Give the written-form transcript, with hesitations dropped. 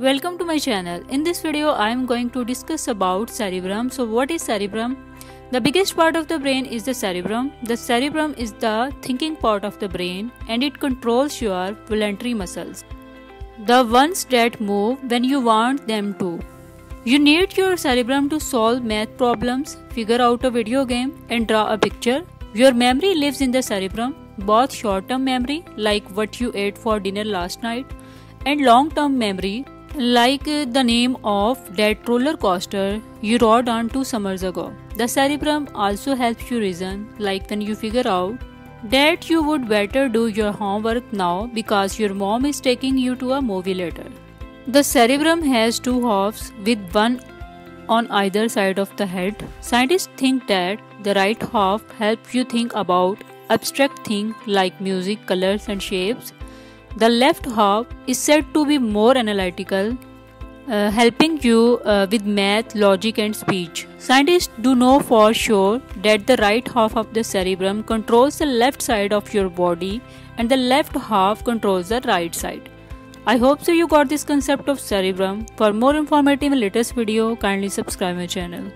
Welcome to my channel. In this video I am going to discuss about cerebrum. So what is cerebrum? The biggest part of the brain is the cerebrum. The cerebrum is the thinking part of the brain and it controls your voluntary muscles, the ones that move when you want them to. You need your cerebrum to solve math problems, figure out a video game and draw a picture. Your memory lives in the cerebrum, both short-term memory like what you ate for dinner last night and long-term memory like the name of that roller coaster you rode on 2 summers ago. The cerebrum also helps you reason, like when you figure out that you would better do your homework now because your mom is taking you to a movie later. The cerebrum has two halves with one on either side of the head. Scientists think that the right half helps you think about abstract things like music, colors and shapes. The left half is said to be more analytical, helping you with math, logic and speech. Scientists do know for sure that the right half of the cerebrum controls the left side of your body and the left half controls the right side. I hope so you got this concept of cerebrum. For more informative and latest video, kindly subscribe my channel.